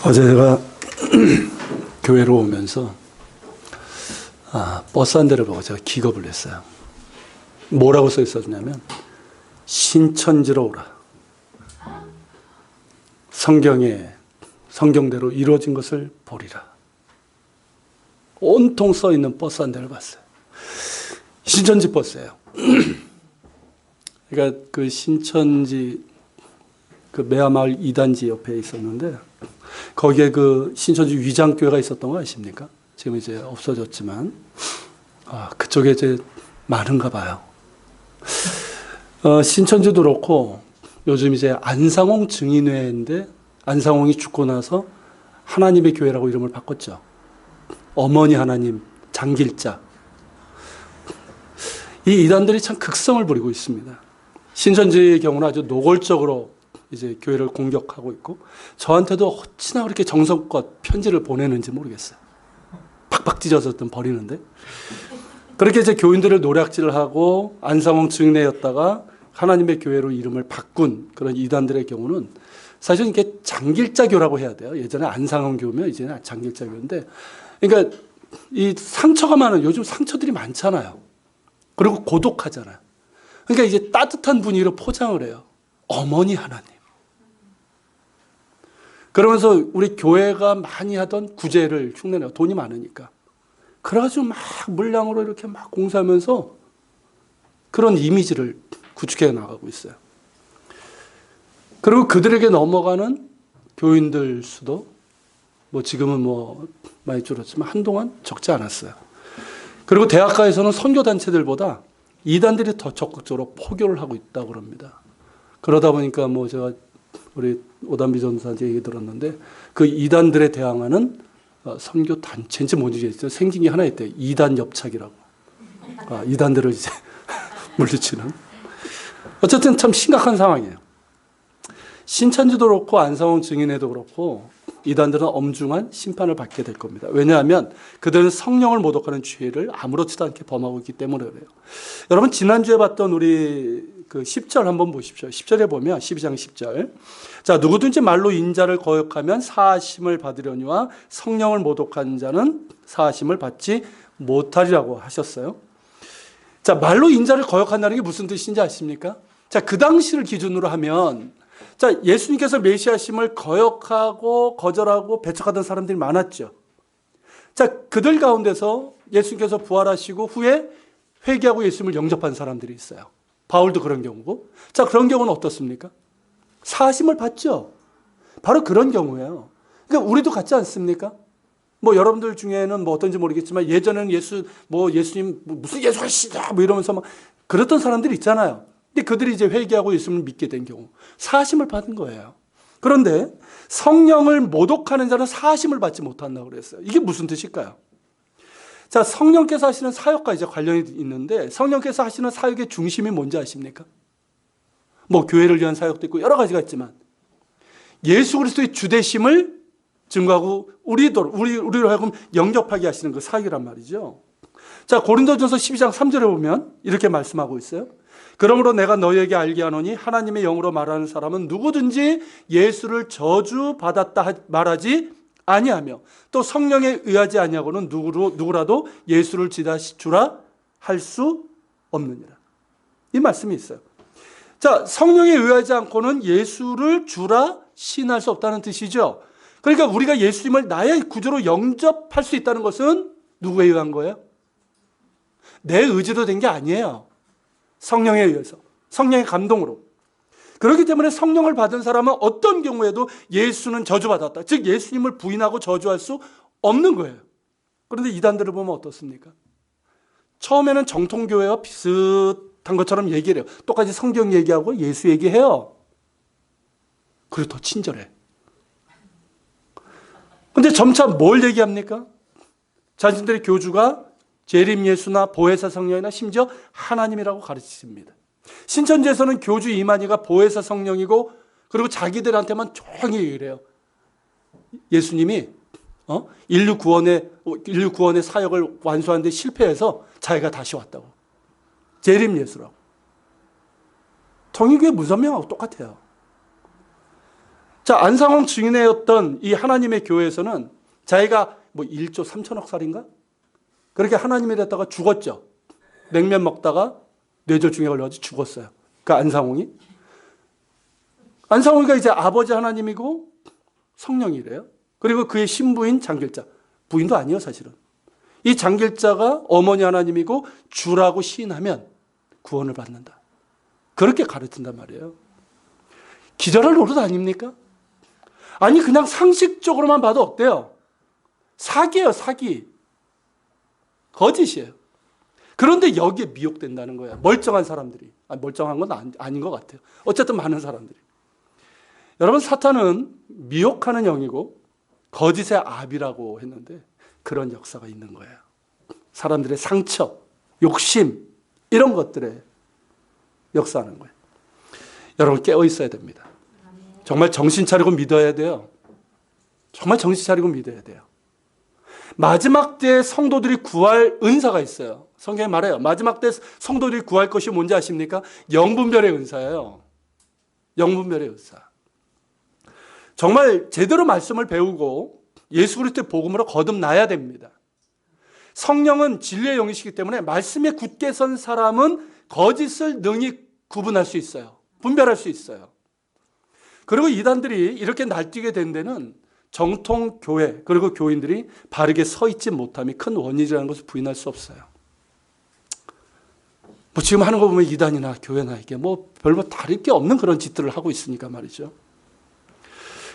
어제 제가 교회로 오면서 버스 한 대를 보고 제가 기겁을 했어요. 뭐라고 써 있었냐면 신천지로 오라. 성경대로 이루어진 것을 보리라. 온통 써 있는 버스 한 대를 봤어요. 신천지 버스예요. 그러니까 그 신천지 그 매화마을 2단지 옆에 있었는데 거기에 그 신천지 위장교회가 있었던 거 아십니까? 지금 이제 없어졌지만 그쪽에 이제 많은가 봐요. 신천지도 그렇고 요즘 이제 안상홍 증인회인데 안상홍이 죽고 나서 하나님의 교회라고 이름을 바꿨죠. 어머니 하나님 장길자. 이 이단들이 참 극성을 부리고 있습니다. 신천지의 경우는 아주 노골적으로 이제 교회를 공격하고 있고 저한테도 어찌나 그렇게 정성껏 편지를 보내는지 모르겠어요. 팍팍 찢어서 버리는데 그렇게 이제 교인들을 노략질을 하고 안상홍 증인회였다가 하나님의 교회로 이름을 바꾼 그런 이단들의 경우는 사실 이게 장길자교라고 해야 돼요. 예전에 안상홍 교면 이제는 장길자교인데 그러니까 이 상처가 많은 요즘 상처들이 많잖아요. 그리고 고독하잖아요. 그러니까 이제 따뜻한 분위기로 포장을 해요. 어머니 하나님. 그러면서 우리 교회가 많이 하던 구제를 흉내내요. 돈이 많으니까. 그래가지고 막 물량으로 이렇게 막 공사하면서 그런 이미지를 구축해 나가고 있어요. 그리고 그들에게 넘어가는 교인들 수도 뭐 지금은 뭐 많이 줄었지만 한동안 적지 않았어요. 그리고 대학가에서는 선교단체들보다 이단들이 더 적극적으로 포교를 하고 있다고 그럽니다. 그러다 보니까 뭐 제가 우리 오담비 전사한테 얘기 들었는데 그 이단들에 대항하는 선교단체인지 뭔지 생긴 게 하나 있대요. 이단 엽착이라고. 이단들을 이제 물리치는. 어쨌든 참 심각한 상황이에요. 신천지도 그렇고 안상홍 증인회도 그렇고 이단들은 엄중한 심판을 받게 될 겁니다. 왜냐하면 그들은 성령을 모독하는 죄를 아무렇지도 않게 범하고 있기 때문에 그래요. 여러분 지난주에 봤던 우리 그 10절 한번 보십시오. 10절에 보면 12장 10절. 자, 누구든지 말로 인자를 거역하면 사하심을 받으려니와 성령을 모독한 자는 사하심을 받지 못하리라고 하셨어요. 자, 말로 인자를 거역한다는 게 무슨 뜻인지 아십니까? 자, 그 당시를 기준으로 하면 자, 예수님께서 메시아심을 거역하고 거절하고 배척하던 사람들이 많았죠. 자, 그들 가운데서 예수님께서 부활하시고 후에 회개하고 예수님을 영접한 사람들이 있어요. 바울도 그런 경우고. 자, 그런 경우는 어떻습니까? 사하심을 받죠. 바로 그런 경우예요. 그러니까 우리도 같지 않습니까? 뭐 여러분들 중에는 뭐 어떤지 모르겠지만 예전에는 예수님 무슨 예수가 시다 뭐 이러면서 막 그랬던 사람들이 있잖아요. 근데 그들이 이제 회개하고 예수님을 믿게 된 경우 사하심을 받은 거예요. 그런데 성령을 모독하는 자는 사하심을 받지 못한다고 그랬어요. 이게 무슨 뜻일까요? 자, 성령께서 하시는 사역과 이제 관련이 있는데 성령께서 하시는 사역의 중심이 뭔지 아십니까? 뭐 교회를 위한 사역도 있고 여러 가지가 있지만 예수 그리스도의 주되심을 증거하고 우리로 하여금 영접하게 하시는 그 사역이란 말이죠. 자, 고린도전서 12장 3절에 보면 이렇게 말씀하고 있어요. 그러므로 내가 너희에게 알게 하노니 하나님의 영으로 말하는 사람은 누구든지 예수를 저주받았다 말하지 아니하며 또 성령에 의하지 아니하고는 누구라도 예수를 주라 할 수 없느니라. 이 말씀이 있어요. 자, 성령에 의하지 않고는 예수를 주라 시인할 수 없다는 뜻이죠. 그러니까 우리가 예수님을 나의 구주로 영접할 수 있다는 것은 누구에 의한 거예요? 내 의지로 된 게 아니에요. 성령에 의해서. 성령의 감동으로. 그렇기 때문에 성령을 받은 사람은 어떤 경우에도 예수는 저주받았다. 즉 예수님을 부인하고 저주할 수 없는 거예요. 그런데 이단들을 보면 어떻습니까? 처음에는 정통교회와 비슷한 것처럼 얘기를 해요. 똑같이 성경 얘기하고 예수 얘기해요. 그리고 더 친절해. 근데 점차 뭘 얘기합니까? 자신들의 교주가 재림 예수나 보혜사 성령이나 심지어 하나님이라고 가르치십니다. 신천지에서는 교주 이만희가 보혜사 성령이고 그리고 자기들한테만 조용히 얘기를 해요. 예수님이 인류 구원의 사역을 완수하는데 실패해서 자기가 다시 왔다고. 재림 예수라고. 통일교회 무선명하고 똑같아요. 자, 안상홍 증인이었던 이 하나님의 교회에서는 자기가 뭐 1조 3천억 살인가? 그렇게 하나님이 됐다가 죽었죠. 냉면 먹다가 뇌졸중에 걸려가지고 죽었어요. 그 안상홍이. 안상홍이가 이제 아버지 하나님이고 성령이래요. 그리고 그의 신부인 장길자. 부인도 아니에요, 사실은. 이 장길자가 어머니 하나님이고 주라고 시인하면 구원을 받는다. 그렇게 가르친단 말이에요. 기절할 노릇 아닙니까? 아니, 그냥 상식적으로만 봐도 어때요? 사기예요, 사기. 거짓이에요. 그런데 여기에 미혹된다는 거예요. 멀쩡한 사람들이. 멀쩡한 건 아닌 것 같아요. 어쨌든 많은 사람들이. 여러분, 사탄은 미혹하는 영이고 거짓의 압이라고 했는데 그런 역사가 있는 거예요. 사람들의 상처, 욕심 이런 것들에 역사하는 거예요. 여러분, 깨어 있어야 됩니다. 정말 정신 차리고 믿어야 돼요. 정말 정신 차리고 믿어야 돼요. 마지막 때에 성도들이 구할 은사가 있어요. 성경에 말해요. 마지막 때 성도들이 구할 것이 뭔지 아십니까? 영분별의 은사예요. 영분별의 은사. 정말 제대로 말씀을 배우고 예수 그리스도의 복음으로 거듭나야 됩니다. 성령은 진리의 영이시기 때문에 말씀에 굳게 선 사람은 거짓을 능히 구분할 수 있어요. 분별할 수 있어요. 그리고 이단들이 이렇게 날뛰게 된 데는 정통 교회 그리고 교인들이 바르게 서 있지 못함이 큰 원인이라는 것을 부인할 수 없어요. 뭐 지금 하는 거 보면 이단이나 교회나 이게 뭐 별로 다를 게 없는 그런 짓들을 하고 있으니까 말이죠.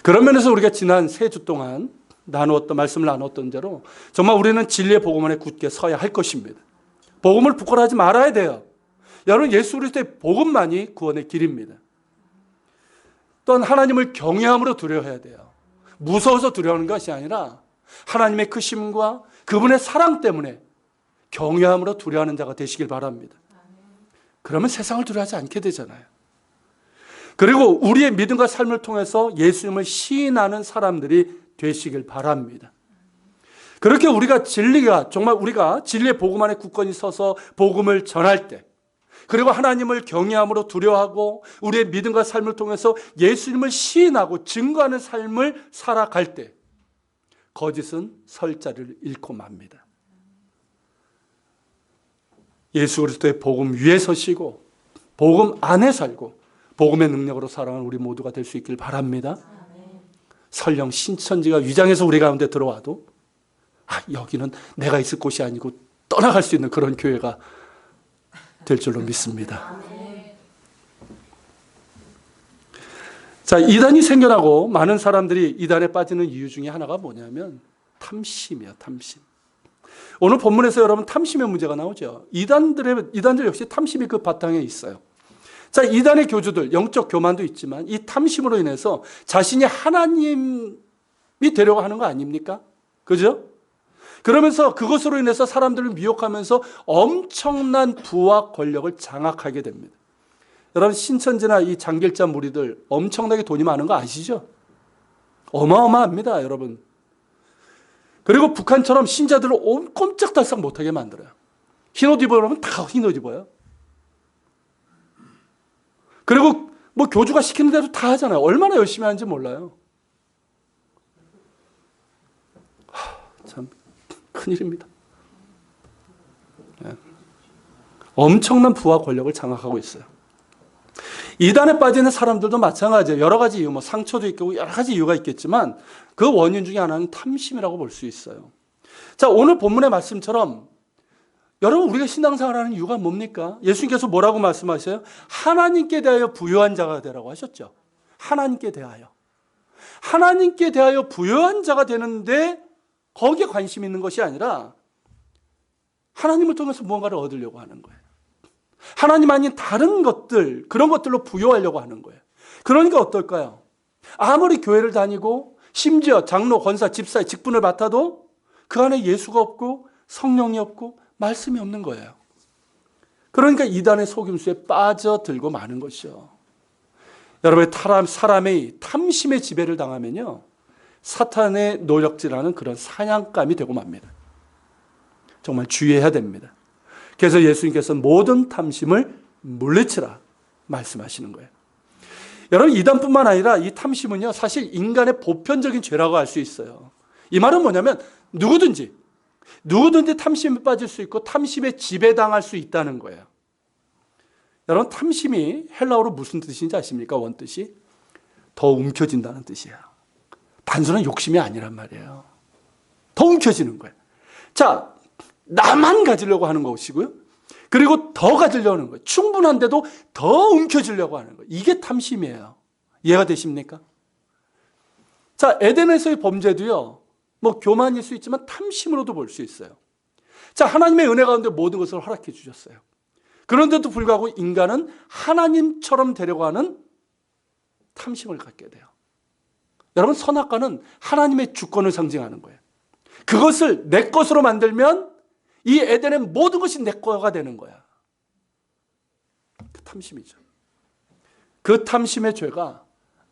그런 면에서 우리가 지난 3주 동안 말씀을 나누었던 대로 정말 우리는 진리의 복음 안에 굳게 서야 할 것입니다. 복음을 부끄러워하지 말아야 돼요. 여러분, 예수 그리스도의 복음만이 구원의 길입니다. 또한 하나님을 경외함으로 두려워해야 돼요. 무서워서 두려워하는 것이 아니라 하나님의 크심과 그분의 사랑 때문에 경외함으로 두려워하는 자가 되시길 바랍니다. 그러면 세상을 두려워하지 않게 되잖아요. 그리고 우리의 믿음과 삶을 통해서 예수님을 시인하는 사람들이 되시길 바랍니다. 그렇게 우리가 진리의 복음 안에 굳건히 서서 복음을 전할 때, 그리고 하나님을 경외함으로 두려워하고 우리의 믿음과 삶을 통해서 예수님을 시인하고 증거하는 삶을 살아갈 때 거짓은 설 자리를 잃고 맙니다. 예수 그리스도의 복음 위에 서시고 복음 안에 살고 복음의 능력으로 살아가는 우리 모두가 될 수 있길 바랍니다. 설령 신천지가 위장해서 우리 가운데 들어와도 여기는 내가 있을 곳이 아니고 떠나갈 수 있는 그런 교회가 될 줄로 믿습니다. 자, 이단이 생겨나고 많은 사람들이 이단에 빠지는 이유 중에 하나가 뭐냐면 탐심이에요. 탐심. 오늘 본문에서 여러분 탐심의 문제가 나오죠. 이단들 역시 탐심이 그 바탕에 있어요. 자, 이단의 교주들 영적 교만도 있지만 이 탐심으로 인해서 자신이 하나님이 되려고 하는 거 아닙니까? 그죠? 그러면서 그것으로 인해서 사람들을 미혹하면서 엄청난 부와 권력을 장악하게 됩니다. 여러분, 신천지나 이 장길자 무리들 엄청나게 돈이 많은 거 아시죠? 어마어마합니다, 여러분. 그리고 북한처럼 신자들을 꼼짝달싹 못하게 만들어요. 흰옷 입으라면 다 흰옷 입어요. 그리고 뭐 교주가 시키는 대로 다 하잖아요. 얼마나 열심히 하는지 몰라요. 참 큰일입니다. 엄청난 부와 권력을 장악하고 있어요. 이단에 빠지는 사람들도 마찬가지예요. 여러 가지 이유, 상처도 있고 여러 가지 이유가 있겠지만 그 원인 중에 하나는 탐심이라고 볼 수 있어요. 자, 오늘 본문의 말씀처럼 여러분, 우리가 신앙생활하는 이유가 뭡니까? 예수님께서 뭐라고 말씀하셔요? 하나님께 대하여 부요한 자가 되라고 하셨죠. 하나님께 대하여. 하나님께 대하여 부요한 자가 되는데 거기에 관심 있는 것이 아니라 하나님을 통해서 무언가를 얻으려고 하는 거예요. 하나님 아닌 다른 것들, 그런 것들로 부요하려고 하는 거예요. 그러니까 어떨까요? 아무리 교회를 다니고 심지어 장로, 권사, 집사의 직분을 맡아도 그 안에 예수가 없고 성령이 없고 말씀이 없는 거예요. 그러니까 이단의 속임수에 빠져들고 마는 것이죠. 여러분, 사람의 탐심의 지배를 당하면요, 사탄의 노력질하는 그런 사냥감이 되고 맙니다. 정말 주의해야 됩니다. 그래서 예수님께서 모든 탐심을 물리치라 말씀하시는 거예요. 여러분, 이단뿐만 아니라 이 탐심은요, 사실 인간의 보편적인 죄라고 할 수 있어요. 이 말은 뭐냐면 누구든지 탐심에 빠질 수 있고 탐심에 지배당할 수 있다는 거예요. 여러분, 탐심이 헬라어로 무슨 뜻인지 아십니까? 원뜻이 더 움켜진다는 뜻이에요. 단순한 욕심이 아니란 말이에요. 더 움켜지는 거예요. 자, 나만 가지려고 하는 것이고요. 그리고 더 가지려고 하는 거예요. 충분한데도 더 움켜쥐려고 하는 거예요. 이게 탐심이에요. 이해가 되십니까? 자, 에덴에서의 범죄도요, 뭐 교만일 수 있지만 탐심으로도 볼 수 있어요. 자, 하나님의 은혜 가운데 모든 것을 허락해 주셨어요. 그런데도 불구하고 인간은 하나님처럼 되려고 하는 탐심을 갖게 돼요. 여러분, 선악과는 하나님의 주권을 상징하는 거예요. 그것을 내 것으로 만들면 이 에덴의 모든 것이 내 거가 되는 거야. 그 탐심이죠. 그 탐심의 죄가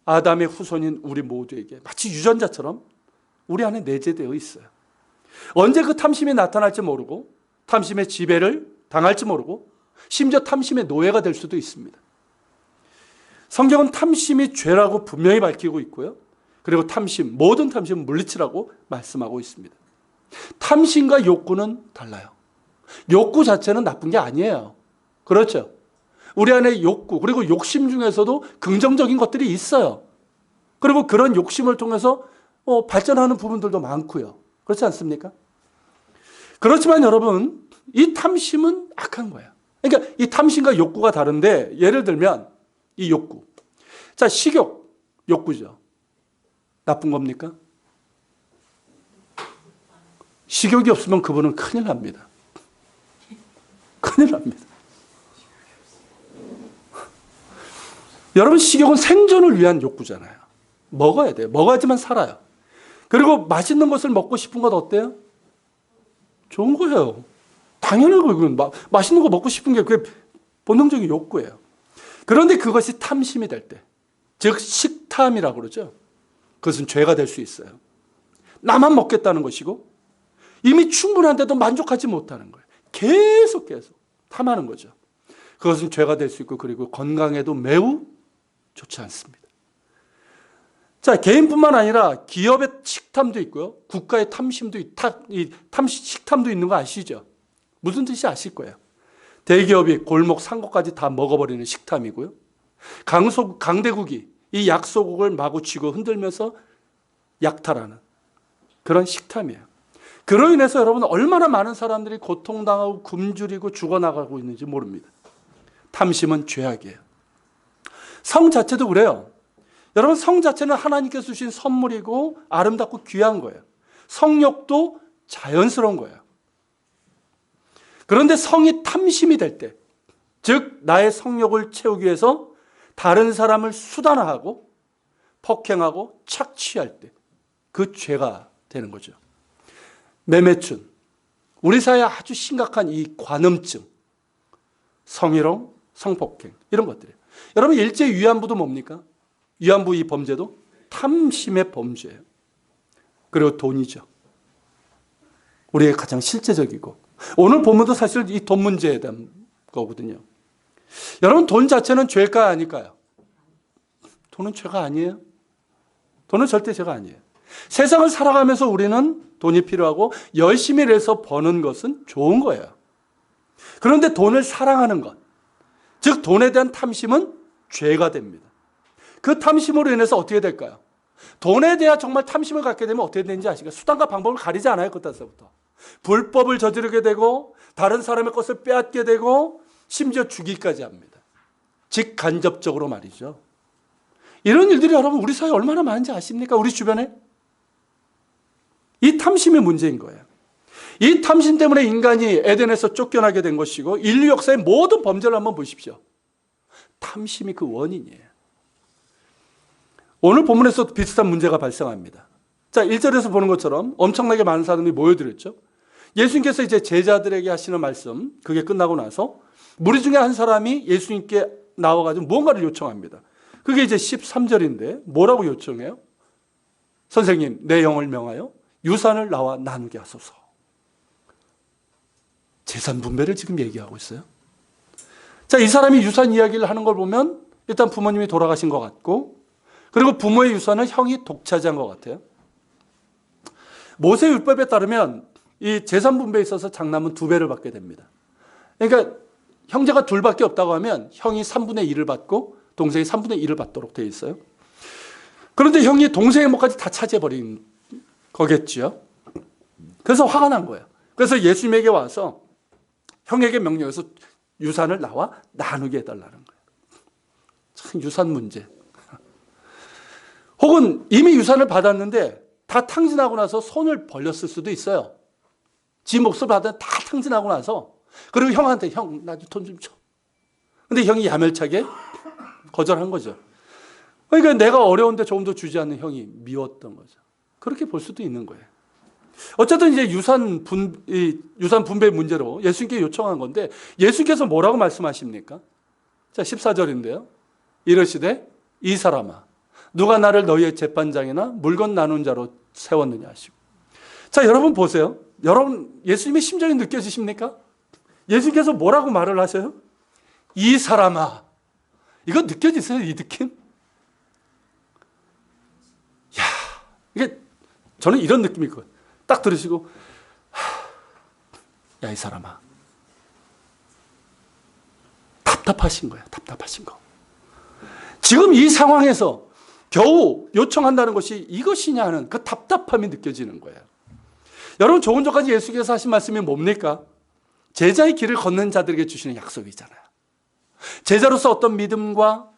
아담의 후손인 우리 모두에게 마치 유전자처럼 우리 안에 내재되어 있어요. 언제 그 탐심이 나타날지 모르고 탐심의 지배를 당할지 모르고 심지어 탐심의 노예가 될 수도 있습니다. 성경은 탐심이 죄라고 분명히 밝히고 있고요. 그리고 모든 탐심은 물리치라고 말씀하고 있습니다. 탐심과 욕구는 달라요. 욕구 자체는 나쁜 게 아니에요. 그렇죠? 우리 안에 욕구, 그리고 욕심 중에서도 긍정적인 것들이 있어요. 그리고 그런 욕심을 통해서 발전하는 부분들도 많고요. 그렇지 않습니까? 그렇지만 여러분, 이 탐심은 악한 거예요. 그러니까 이 탐심과 욕구가 다른데, 예를 들면 이 욕구. 자, 식욕, 욕구죠. 나쁜 겁니까? 식욕이 없으면 그분은 큰일 납니다. 큰일 납니다. 여러분, 식욕은 생존을 위한 욕구잖아요. 먹어야 돼요. 먹어야지만 살아요. 그리고 맛있는 것을 먹고 싶은 것 어때요? 좋은 거예요. 당연하고, 그건 맛있는 거 먹고 싶은 게 그게 본능적인 욕구예요. 그런데 그것이 탐심이 될 때, 즉 식탐이라고 그러죠. 그것은 죄가 될 수 있어요. 나만 먹겠다는 것이고 이미 충분한데도 만족하지 못하는 거예요. 계속 탐하는 거죠. 그것은 죄가 될 수 있고, 그리고 건강에도 매우 좋지 않습니다. 자, 개인뿐만 아니라 기업의 식탐도 있고요. 국가의 식탐도 있는 거 아시죠? 무슨 뜻인지 아실 거예요. 대기업이 골목 상고까지 다 먹어버리는 식탐이고요. 강대국이 이 약소국을 마구 쥐고 흔들면서 약탈하는 그런 식탐이에요. 그로 인해서 여러분, 얼마나 많은 사람들이 고통당하고 굶주리고 죽어나가고 있는지 모릅니다. 탐심은 죄악이에요. 성 자체도 그래요. 여러분, 성 자체는 하나님께서 주신 선물이고 아름답고 귀한 거예요. 성욕도 자연스러운 거예요. 그런데 성이 탐심이 될 때, 즉 나의 성욕을 채우기 위해서 다른 사람을 수단화하고 폭행하고 착취할 때, 그 죄가 되는 거죠. 매매춘, 우리 사회에 아주 심각한 이 관음증, 성희롱, 성폭행, 이런 것들이에요. 여러분, 일제 위안부도 뭡니까? 위안부 이 범죄도 탐심의 범죄예요. 그리고 돈이죠. 우리의 가장 실제적이고, 오늘 본문도 사실 이 돈 문제에 대한 거거든요. 여러분, 돈 자체는 죄가 아닐까요? 돈은 죄가 아니에요. 돈은 절대 죄가 아니에요. 세상을 살아가면서 우리는 돈이 필요하고 열심히 일해서 버는 것은 좋은 거예요. 그런데 돈을 사랑하는 것, 즉 돈에 대한 탐심은 죄가 됩니다. 그 탐심으로 인해서 어떻게 될까요? 돈에 대한 정말 탐심을 갖게 되면 어떻게 되는지 아시겠어요? 수단과 방법을 가리지 않아요. 그때서부터 불법을 저지르게 되고 다른 사람의 것을 빼앗게 되고 심지어 죽이기까지 합니다. 직간접적으로 말이죠. 이런 일들이 여러분, 우리 사회에 얼마나 많은지 아십니까? 우리 주변에. 이 탐심의 문제인 거예요. 이 탐심 때문에 인간이 에덴에서 쫓겨나게 된 것이고, 인류 역사의 모든 범죄를 한번 보십시오. 탐심이 그 원인이에요. 오늘 본문에서도 비슷한 문제가 발생합니다. 자, 1절에서 보는 것처럼 엄청나게 많은 사람이 모여들었죠. 예수님께서 이제 제자들에게 하시는 말씀, 그게 끝나고 나서 무리 중에 한 사람이 예수님께 나와가지고 무언가를 요청합니다. 그게 이제 13절인데 뭐라고 요청해요? 선생님, 내 영을 명하여 유산을 나와 나누게 하소서. 재산 분배를 지금 얘기하고 있어요. 자, 이 사람이 유산 이야기를 하는 걸 보면 일단 부모님이 돌아가신 것 같고, 그리고 부모의 유산을 형이 독차지한 것 같아요. 모세 율법에 따르면 이 재산 분배에 있어서 장남은 2배를 받게 됩니다. 그러니까 형제가 둘밖에 없다고 하면 형이 3분의 1을 받고 동생이 3분의 1을 받도록 되어 있어요. 그런데 형이 동생의 몫까지 다 차지해버린 거겠죠. 그래서 화가 난 거예요. 그래서 예수님에게 와서 형에게 명령해서 유산을 나와 나누게 해달라는 거예요. 참 유산 문제. 혹은 이미 유산을 받았는데 다 탕진하고 나서 손을 벌렸을 수도 있어요. 지 몫을 받아 다 탕진하고 나서, 그리고 형한테 형 나도 돈 좀 줘. 근데 형이 야멸차게 거절한 거죠. 그러니까 내가 어려운데 조금 더 주지 않는 형이 미웠던 거죠. 그렇게 볼 수도 있는 거예요. 어쨌든 이제 유산 분배 문제로 예수님께 요청한 건데, 예수님께서 뭐라고 말씀하십니까? 자, 14절인데요. 이르시되 이 사람아, 누가 나를 너희의 재판장이나 물건 나눈 자로 세웠느냐 하시고. 자, 여러분 보세요. 여러분 예수님의 심정이 느껴지십니까? 예수님께서 뭐라고 말을 하셔요? 이 사람아. 이거 느껴지세요? 이 느낌? 야, 이게 저는 이런 느낌일 거예요. 딱 들으시고, 야, 이 사람아. 답답하신 거예요. 답답하신 거. 지금 이 상황에서 겨우 요청한다는 것이 이것이냐 하는 그 답답함이 느껴지는 거예요. 여러분, 조금 전까지 예수께서 하신 말씀이 뭡니까? 제자의 길을 걷는 자들에게 주시는 약속이잖아요. 제자로서 어떤 믿음과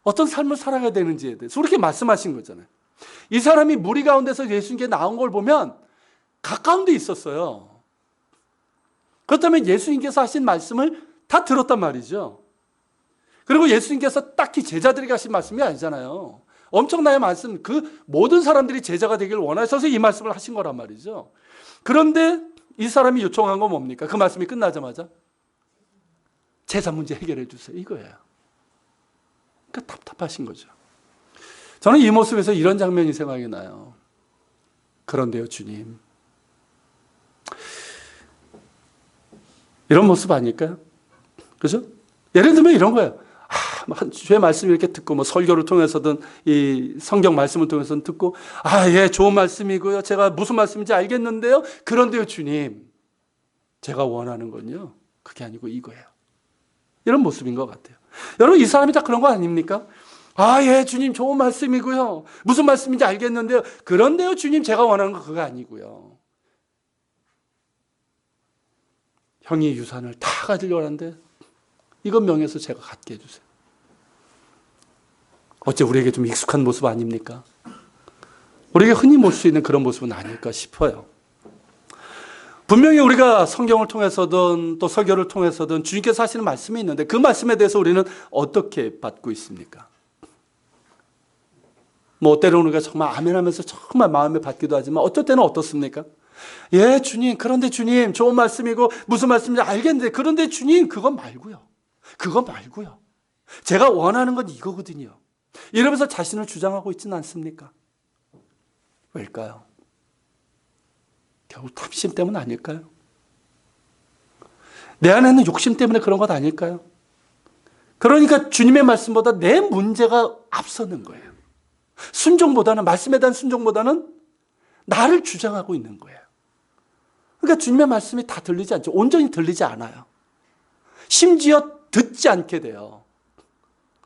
어떤 삶을 살아가야 되는지에 대해서 그렇게 말씀하신 거잖아요. 이 사람이 무리 가운데서 예수님께 나온 걸 보면 가까운 데 있었어요. 그렇다면 예수님께서 하신 말씀을 다 들었단 말이죠. 그리고 예수님께서 딱히 제자들에게 하신 말씀이 아니잖아요. 엄청나게 말씀, 그 모든 사람들이 제자가 되길 원하셔서 이 말씀을 하신 거란 말이죠. 그런데 이 사람이 요청한 건 뭡니까? 그 말씀이 끝나자마자 재산 문제 해결해 주세요. 이거예요. 그러니까 답답하신 거죠. 저는 이 모습에서 이런 장면이 생각이 나요. 그런데요, 주님. 이런 모습 아닐까요? 그죠? 예를 들면 이런 거예요. 주의 말씀 이렇게 듣고, 뭐 설교를 통해서든 이 성경 말씀을 통해서든 듣고, 예, 좋은 말씀이고요. 제가 무슨 말씀인지 알겠는데요. 그런데요, 주님. 제가 원하는 건요, 그게 아니고 이거예요. 이런 모습인 것 같아요. 여러분, 이 사람이 다 그런 거 아닙니까? 예, 주님 좋은 말씀이고요. 무슨 말씀인지 알겠는데요. 그런데요, 주님 제가 원하는 거 그거 아니고요. 형이 유산을 다 가지려고 하는데 이건 명예서 제가 갖게 해주세요. 어째 우리에게 좀 익숙한 모습 아닙니까? 우리에게 흔히 볼 수 있는 그런 모습은 아닐까 싶어요. 분명히 우리가 성경을 통해서든 또 설교를 통해서든 주님께서 하시는 말씀이 있는데 그 말씀에 대해서 우리는 어떻게 받고 있습니까? 뭐 때로는 우리가 정말 아멘하면서 정말 마음에 받기도 하지만 어떨 때는 어떻습니까? 예, 주님, 그런데 주님 좋은 말씀이고 무슨 말씀인지 알겠는데 그런데 주님 그건 말고요. 그건 말고요. 제가 원하는 건 이거거든요. 이러면서 자신을 주장하고 있지는 않습니까? 왜일까요? 겨우 탐심 때문 아닐까요? 내 안에 있는 욕심 때문에 그런 것 아닐까요? 그러니까 주님의 말씀보다 내 문제가 앞서는 거예요. 순종보다는, 말씀에 대한 순종보다는 나를 주장하고 있는 거예요. 그러니까 주님의 말씀이 다 들리지 않죠. 온전히 들리지 않아요. 심지어 듣지 않게 돼요.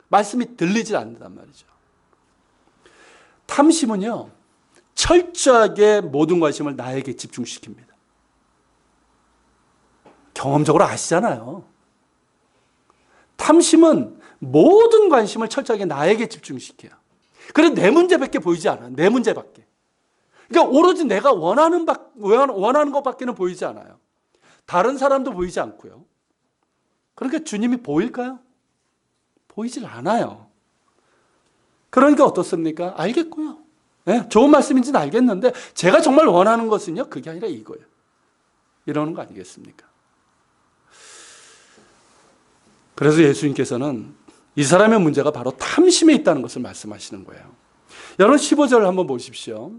말씀이 들리지 않는단 말이죠. 탐심은요, 철저하게 모든 관심을 나에게 집중시킵니다. 경험적으로 아시잖아요. 탐심은 모든 관심을 철저하게 나에게 집중시켜요. 그래서 내 문제밖에 보이지 않아요. 내 문제밖에. 그러니까 오로지 내가 원하는 것밖에는 보이지 않아요. 다른 사람도 보이지 않고요. 그러니까 주님이 보일까요? 보이질 않아요. 그러니까 어떻습니까? 알겠고요. 네, 좋은 말씀인지는 알겠는데 제가 정말 원하는 것은요, 그게 아니라 이거예요. 이러는 거 아니겠습니까? 그래서 예수님께서는 이 사람의 문제가 바로 탐심에 있다는 것을 말씀하시는 거예요. 여러분 15절을 한번 보십시오.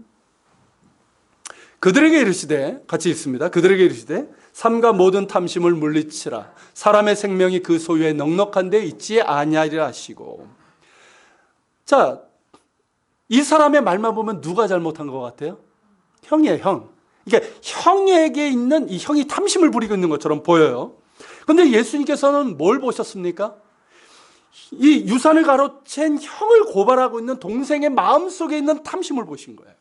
그들에게 이르시되, 같이 읽습니다. 그들에게 이르시되 삼가 모든 탐심을 물리치라. 사람의 생명이 그 소유에 넉넉한 데 있지 아니하리라 하시고. 자, 이 사람의 말만 보면 누가 잘못한 것 같아요? 형이에요, 형. 그러니까 형에게 있는 이 형이 탐심을 부리고 있는 것처럼 보여요. 그런데 예수님께서는 뭘 보셨습니까? 이 유산을 가로챈 형을 고발하고 있는 동생의 마음속에 있는 탐심을 보신 거예요.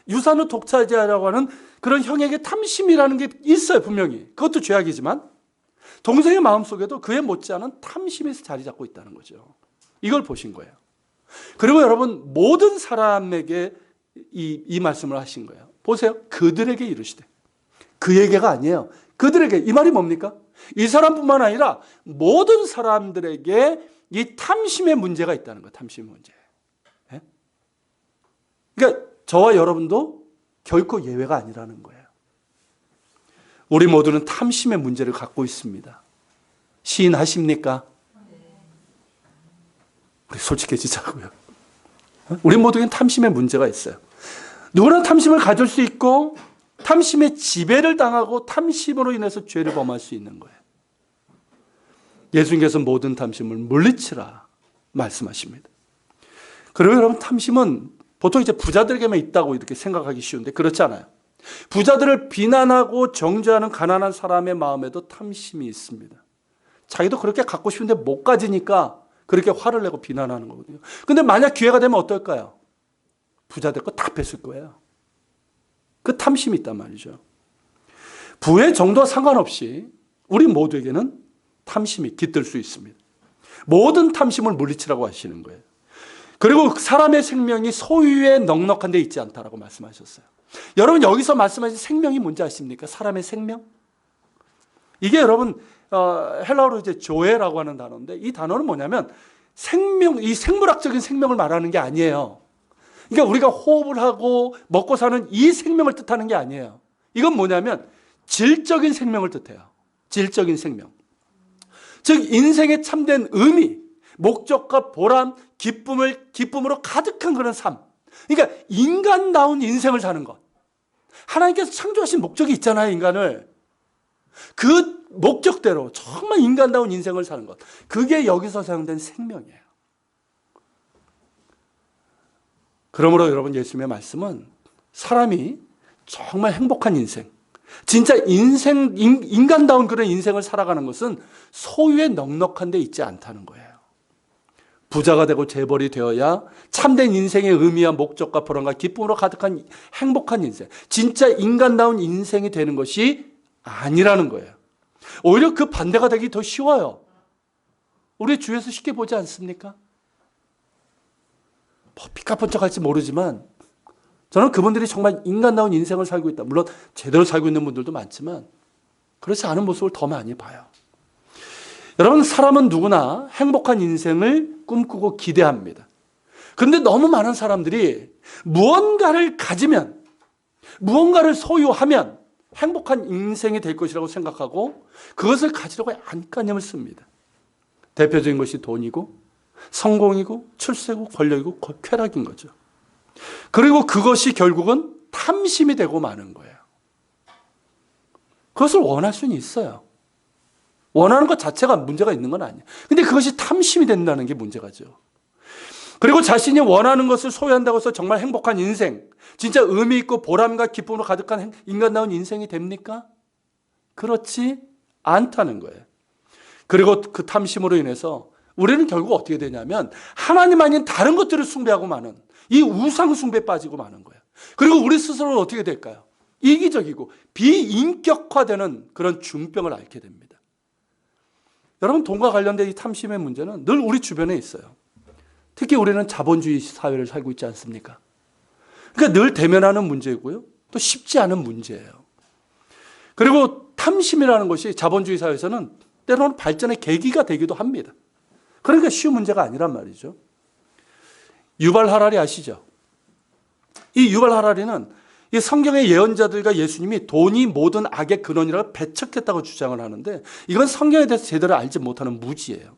유산을 독차지하려고 하는 그런 형에게 탐심이라는 게 있어요, 분명히. 그것도 죄악이지만 동생의 마음속에도 그에 못지않은 탐심이 자리 잡고 있다는 거죠. 이걸 보신 거예요. 그리고 여러분, 모든 사람에게 이 말씀을 하신 거예요. 보세요. 그들에게 이르시되. 그에게가 아니에요. 그들에게. 이 말이 뭡니까? 이 사람뿐만 아니라 모든 사람들에게 이 탐심의 문제가 있다는 거예요. 탐심의 문제. 네? 그러니까 저와 여러분도 결코 예외가 아니라는 거예요. 우리 모두는 탐심의 문제를 갖고 있습니다. 시인하십니까? 우리 솔직해지자고요. 우리 모두에겐 탐심의 문제가 있어요. 누구나 탐심을 가질 수 있고 탐심의 지배를 당하고 탐심으로 인해서 죄를 범할 수 있는 거예요. 예수님께서 모든 탐심을 물리치라 말씀하십니다. 그리고 여러분, 탐심은 보통 이제 부자들에게만 있다고 이렇게 생각하기 쉬운데 그렇지 않아요. 부자들을 비난하고 정죄하는 가난한 사람의 마음에도 탐심이 있습니다. 자기도 그렇게 갖고 싶은데 못 가지니까 그렇게 화를 내고 비난하는 거거든요. 근데 만약 기회가 되면 어떨까요? 부자들 거 다 뺏을 거예요. 그 탐심이 있단 말이죠. 부의 정도와 상관없이 우리 모두에게는 탐심이 깃들 수 있습니다. 모든 탐심을 물리치라고 하시는 거예요. 그리고 사람의 생명이 소유에 넉넉한 데 있지 않다라고 말씀하셨어요. 여러분, 여기서 말씀하신 생명이 뭔지 아십니까? 사람의 생명? 이게 여러분 헬라어로 이제 조에라고 하는 단어인데, 이 단어는 뭐냐면 생명, 이 생물학적인 생명을 말하는 게 아니에요. 그러니까 우리가 호흡을 하고 먹고 사는 이 생명을 뜻하는 게 아니에요. 이건 뭐냐면 질적인 생명을 뜻해요. 질적인 생명. 즉 인생의 참된 의미, 목적과 보람, 기쁨으로 가득한 그런 삶. 그러니까 인간다운 인생을 사는 것. 하나님께서 창조하신 목적이 있잖아요, 인간을. 그 목적대로 정말 인간다운 인생을 사는 것. 그게 여기서 사용된 생명이에요. 그러므로 여러분, 예수님의 말씀은 사람이 정말 행복한 인생, 진짜 인간다운 그런 인생을 살아가는 것은 소유에 넉넉한 데 있지 않다는 거예요. 부자가 되고 재벌이 되어야 참된 인생의 의미와 목적과 보람과 기쁨으로 가득한 행복한 인생, 진짜 인간다운 인생이 되는 것이 아니라는 거예요. 오히려 그 반대가 되기 더 쉬워요. 우리 주위에서 쉽게 보지 않습니까? 뭐 삐까뻔쩍할지 모르지만 저는 그분들이 정말 인간다운 인생을 살고 있다. 물론 제대로 살고 있는 분들도 많지만 그렇지 않은 모습을 더 많이 봐요. 여러분, 사람은 누구나 행복한 인생을 꿈꾸고 기대합니다. 그런데 너무 많은 사람들이 무언가를 가지면, 무언가를 소유하면 행복한 인생이 될 것이라고 생각하고 그것을 가지려고 안간힘을 씁니다. 대표적인 것이 돈이고 성공이고 출세고 권력이고 쾌락인 거죠. 그리고 그것이 결국은 탐심이 되고 마는 거예요. 그것을 원할 수는 있어요. 원하는 것 자체가 문제가 있는 건 아니에요. 근데 그것이 탐심이 된다는 게 문제가죠. 그리고 자신이 원하는 것을 소유한다고 해서 정말 행복한 인생, 진짜 의미 있고 보람과 기쁨으로 가득한 인간다운 인생이 됩니까? 그렇지 않다는 거예요. 그리고 그 탐심으로 인해서 우리는 결국 어떻게 되냐면 하나님 아닌 다른 것들을 숭배하고 마는, 이 우상 숭배에 빠지고 마는 거예요. 그리고 우리 스스로는 어떻게 될까요? 이기적이고 비인격화되는 그런 중병을 앓게 됩니다. 여러분, 돈과 관련된 이 탐심의 문제는 늘 우리 주변에 있어요. 특히 우리는 자본주의 사회를 살고 있지 않습니까? 그러니까 늘 대면하는 문제고요. 또 쉽지 않은 문제예요. 그리고 탐심이라는 것이 자본주의 사회에서는 때로는 발전의 계기가 되기도 합니다. 그러니까 쉬운 문제가 아니란 말이죠. 유발 하라리 아시죠? 이 유발 하라리는 이 성경의 예언자들과 예수님이 돈이 모든 악의 근원이라고 배척했다고 주장을 하는데 이건 성경에 대해서 제대로 알지 못하는 무지예요.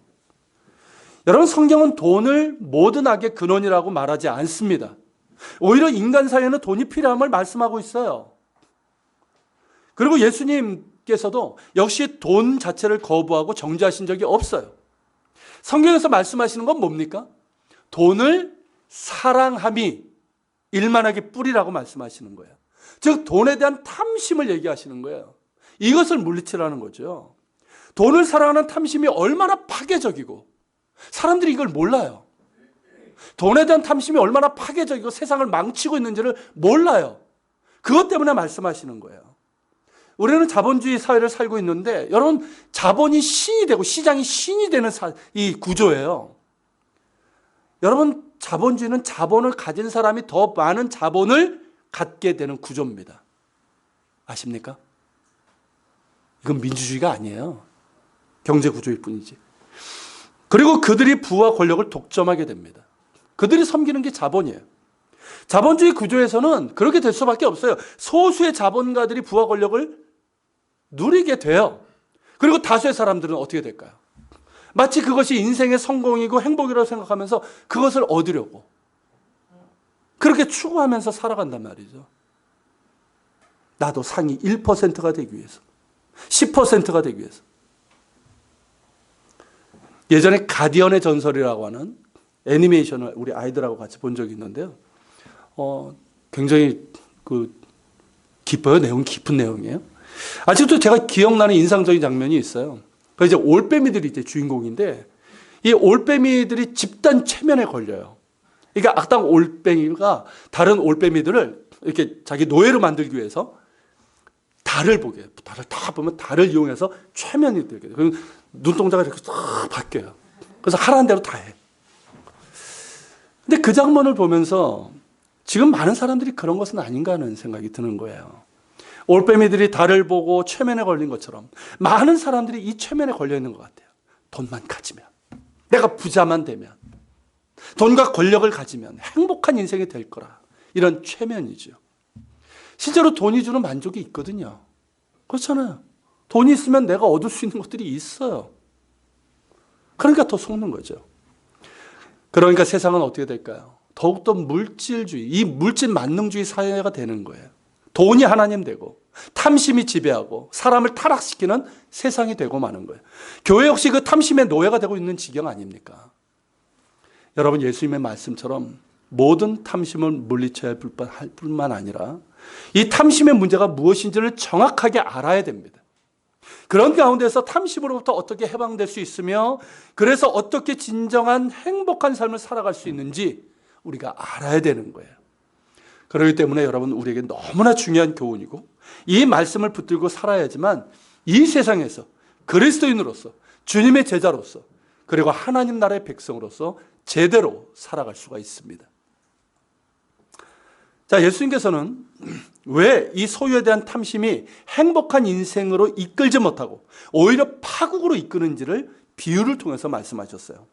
여러분, 성경은 돈을 모든 악의 근원이라고 말하지 않습니다. 오히려 인간 사회에는 돈이 필요함을 말씀하고 있어요. 그리고 예수님께서도 역시 돈 자체를 거부하고 정죄하신 적이 없어요. 성경에서 말씀하시는 건 뭡니까? 돈을 사랑함이 일만하게 뿌리라고 말씀하시는 거예요. 즉 돈에 대한 탐심을 얘기하시는 거예요. 이것을 물리치라는 거죠. 돈을 사랑하는 탐심이 얼마나 파괴적이고 사람들이 이걸 몰라요. 돈에 대한 탐심이 얼마나 파괴적이고 세상을 망치고 있는지를 몰라요. 그것 때문에 말씀하시는 거예요. 우리는 자본주의 사회를 살고 있는데 여러분 자본이 신이 되고 시장이 신이 되는 이 구조예요. 여러분 자본주의는 자본을 가진 사람이 더 많은 자본을 갖게 되는 구조입니다. 아십니까? 이건 민주주의가 아니에요. 경제 구조일 뿐이지. 그리고 그들이 부와 권력을 독점하게 됩니다. 그들이 섬기는 게 자본이에요. 자본주의 구조에서는 그렇게 될 수밖에 없어요. 소수의 자본가들이 부와 권력을 누리게 돼요. 그리고 다수의 사람들은 어떻게 될까요? 마치 그것이 인생의 성공이고 행복이라고 생각하면서 그것을 얻으려고 그렇게 추구하면서 살아간단 말이죠. 나도 상위 1%가 되기 위해서, 10%가 되기 위해서. 예전에 가디언의 전설이라고 하는 애니메이션을 우리 아이들하고 같이 본 적이 있는데요. 굉장히 깊어요. 내용 깊은 내용이에요. 아직도 제가 기억나는 인상적인 장면이 있어요. 그 이제 올빼미들이 이제 주인공인데 이 올빼미들이 집단 최면에 걸려요. 그러니까 악당 올빼미가 다른 올빼미들을 이렇게 자기 노예로 만들기 위해서 달을 보게 해요. 달을 다 보면 달을 이용해서 최면이 되게 돼요. 그럼 눈동자가 이렇게 싹 바뀌어요. 그래서 하라는 대로 다 해. 근데 그 장면을 보면서 지금 많은 사람들이 그런 것은 아닌가 하는 생각이 드는 거예요. 올빼미들이 달을 보고 최면에 걸린 것처럼 많은 사람들이 이 최면에 걸려 있는 것 같아요. 돈만 가지면, 내가 부자만 되면, 돈과 권력을 가지면 행복한 인생이 될 거라. 이런 최면이죠. 실제로 돈이 주는 만족이 있거든요. 그렇잖아요. 돈이 있으면 내가 얻을 수 있는 것들이 있어요. 그러니까 더 속는 거죠. 그러니까 세상은 어떻게 될까요? 더욱더 물질주의, 이 물질 만능주의 사회가 되는 거예요. 돈이 하나님 되고 탐심이 지배하고 사람을 타락시키는 세상이 되고 마는 거예요. 교회 역시 그 탐심의 노예가 되고 있는 지경 아닙니까? 여러분 예수님의 말씀처럼 모든 탐심을 물리쳐야 할 뿐만 아니라 이 탐심의 문제가 무엇인지를 정확하게 알아야 됩니다. 그런 가운데서 탐심으로부터 어떻게 해방될 수 있으며 그래서 어떻게 진정한 행복한 삶을 살아갈 수 있는지 우리가 알아야 되는 거예요. 그렇기 때문에 여러분 우리에게 너무나 중요한 교훈이고 이 말씀을 붙들고 살아야지만 이 세상에서 그리스도인으로서 주님의 제자로서 그리고 하나님 나라의 백성으로서 제대로 살아갈 수가 있습니다. 자, 예수님께서는 왜 이 소유에 대한 탐심이 행복한 인생으로 이끌지 못하고 오히려 파국으로 이끄는지를 비유를 통해서 말씀하셨어요.